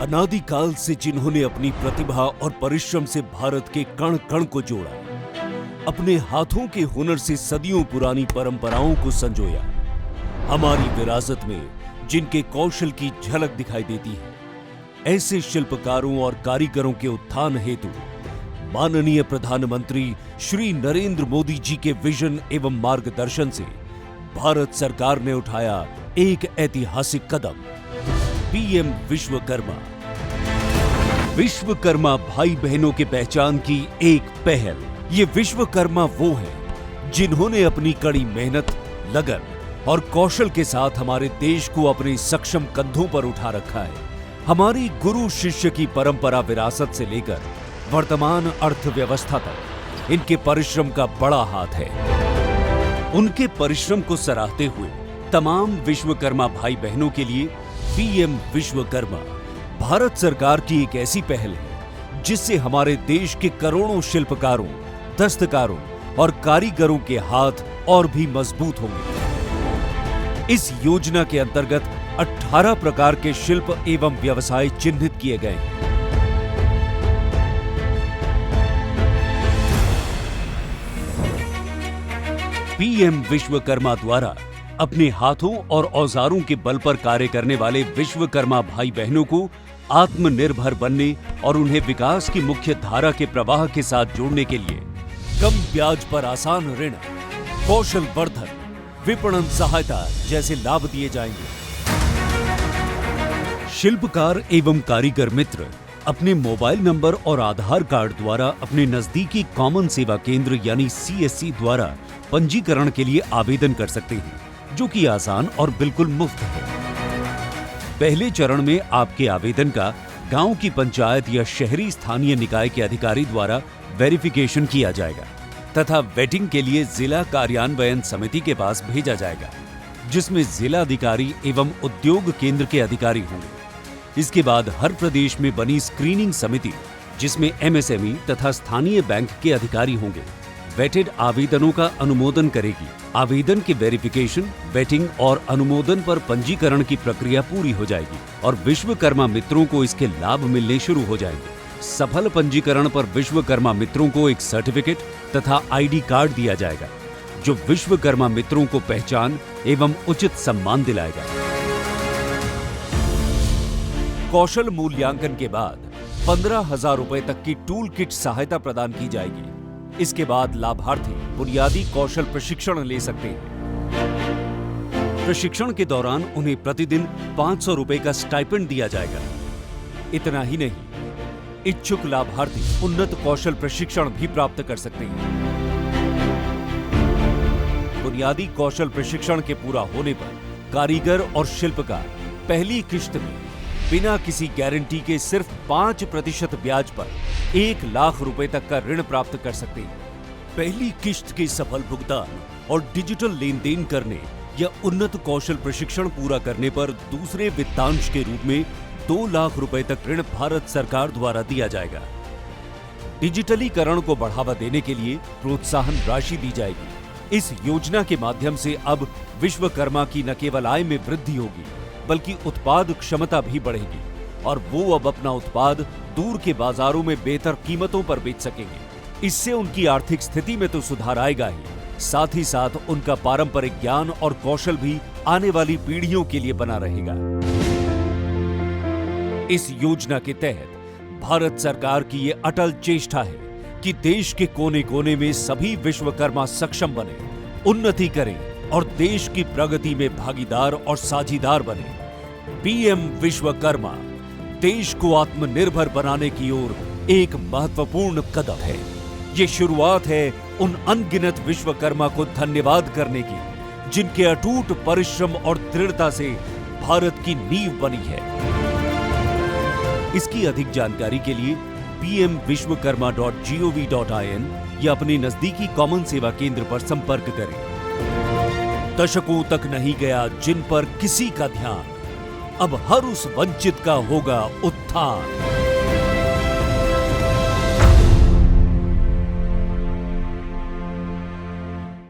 अनादिकाल से जिन्होंने अपनी प्रतिभा और परिश्रम से भारत के कण कण को जोड़ा, अपने हाथों के हुनर से सदियों पुरानी परंपराओं को संजोया, हमारी विरासत में जिनके कौशल की झलक दिखाई देती है, ऐसे शिल्पकारों और कारीगरों के उत्थान हेतु माननीय प्रधानमंत्री श्री नरेंद्र मोदी जी के विजन एवं मार्गदर्शन से भारत सरकार ने उठाया एक ऐतिहासिक कदम, पीएम विश्वकर्मा। विश्वकर्मा भाई बहनों की पहचान की एक पहल। ये विश्वकर्मा वो हैं जिन्होंने अपनी कड़ी मेहनत, लगन और कौशल के साथ हमारे देश को अपने सक्षम कंधों पर उठा रखा है। हमारी गुरु शिष्य की परंपरा विरासत से लेकर वर्तमान अर्थव्यवस्था तक इनके परिश्रम का बड़ा हाथ है। उनके परिश्रम को सराहते हुए तमाम विश्वकर्मा भाई बहनों के लिए पीएम विश्वकर्मा भारत सरकार की एक ऐसी पहल है जिससे हमारे देश के करोड़ों शिल्पकारों, दस्तकारों और कारीगरों के हाथ और भी मजबूत होंगे। इस योजना के अंतर्गत 18 प्रकार के शिल्प एवं व्यवसाय चिन्हित किए गए हैं। पीएम विश्वकर्मा द्वारा अपने हाथों और औजारों के बल पर कार्य करने वाले विश्वकर्मा भाई बहनों को आत्मनिर्भर बनने और उन्हें विकास की मुख्य धारा के प्रवाह के साथ जोड़ने के लिए कम ब्याज पर आसान ऋण, कौशल वर्धन, विपणन सहायता जैसे लाभ दिए जाएंगे। शिल्पकार एवं कारीगर मित्र अपने मोबाइल नंबर और आधार कार्ड द्वारा अपने नजदीकी कॉमन सेवा केंद्र यानी सीएससी द्वारा पंजीकरण के लिए आवेदन कर सकते हैं, जो कि आसान और बिल्कुल मुफ्त है। पहले चरण में आपके आवेदन का गांव की पंचायत या शहरी स्थानीय निकाय के अधिकारी द्वारा वेरिफिकेशन किया जाएगा तथा वेटिंग के लिए जिला कार्यान्वयन समिति के पास भेजा जाएगा, जिसमें जिला अधिकारी एवं उद्योग केंद्र के अधिकारी होंगे। इसके बाद हर प्रदेश में बनी स्क्रीनिंग समिति, जिसमें एमएसएमई तथा स्थानीय बैंक के अधिकारी होंगे, वेटेड आवेदनों का अनुमोदन करेगी। आवेदन के वेरिफिकेशन, वेटिंग और अनुमोदन पर पंजीकरण की प्रक्रिया पूरी हो जाएगी और विश्वकर्मा मित्रों को इसके लाभ मिलने शुरू हो जाएंगे। सफल पंजीकरण पर विश्वकर्मा मित्रों को एक सर्टिफिकेट तथा आईडी कार्ड दिया जाएगा, जो विश्वकर्मा मित्रों को पहचान एवं उचित सम्मान दिलाएगा। कौशल मूल्यांकन के बाद 15,000 रुपए तक की टूल किट सहायता प्रदान की जाएगी। इसके बाद लाभार्थी बुनियादी कौशल प्रशिक्षण ले सकते हैं। प्रशिक्षण के दौरान उन्हें प्रतिदिन 500 रुपए का स्टाइपेंड दिया जाएगा। इतना ही नहीं, इच्छुक लाभार्थी उन्नत कौशल प्रशिक्षण भी प्राप्त कर सकते हैं। बुनियादी कौशल प्रशिक्षण के पूरा होने पर कारीगर और शिल्पकार पहली किश्त में बिना किसी गारंटी के सिर्फ 5% ब्याज पर 1 लाख रुपए तक का ऋण प्राप्त कर सकते हैं। पहली किश्त के सफल भुगतान और डिजिटल लेन देन करने या उन्नत कौशल प्रशिक्षण पूरा करने पर दूसरे वित्तांश के रूप में 2 लाख रुपए तक ऋण भारत सरकार द्वारा दिया जाएगा। डिजिटलीकरण को बढ़ावा देने के लिए प्रोत्साहन राशि दी जाएगी। इस योजना के माध्यम से अब विश्वकर्मा की न केवल आय में वृद्धि होगी, बल्कि उत्पाद क्षमता भी बढ़ेगी और वो अब अपना उत्पाद दूर के बाजारों में बेहतर कीमतों पर बेच सकेंगे। इससे उनकी आर्थिक स्थिति में तो सुधार आएगा ही, साथ ही साथ उनका पारंपरिक ज्ञान और कौशल भी आने वाली पीढ़ियों के लिए बना रहेगा। इस योजना के तहत भारत सरकार की ये अटल चेष्टा है कि देश के कोने कोने में सभी विश्वकर्मा सक्षम बने, उन्नति करें और देश की प्रगति में भागीदार और साझीदार बने। पीएम विश्वकर्मा देश को आत्मनिर्भर बनाने की ओर एक महत्वपूर्ण कदम है। ये शुरुआत है उन अनगिनत विश्वकर्मा को धन्यवाद करने की, जिनके अटूट परिश्रम और दृढ़ता से भारत की नींव बनी है। इसकी अधिक जानकारी के लिए pmvishwakarma.gov.in या अपने नजदीकी कॉमन सेवा केंद्र पर संपर्क करें। दशकों तक नहीं गया जिन पर किसी का ध्यान, अब हर उस वंचित का होगा उत्थान।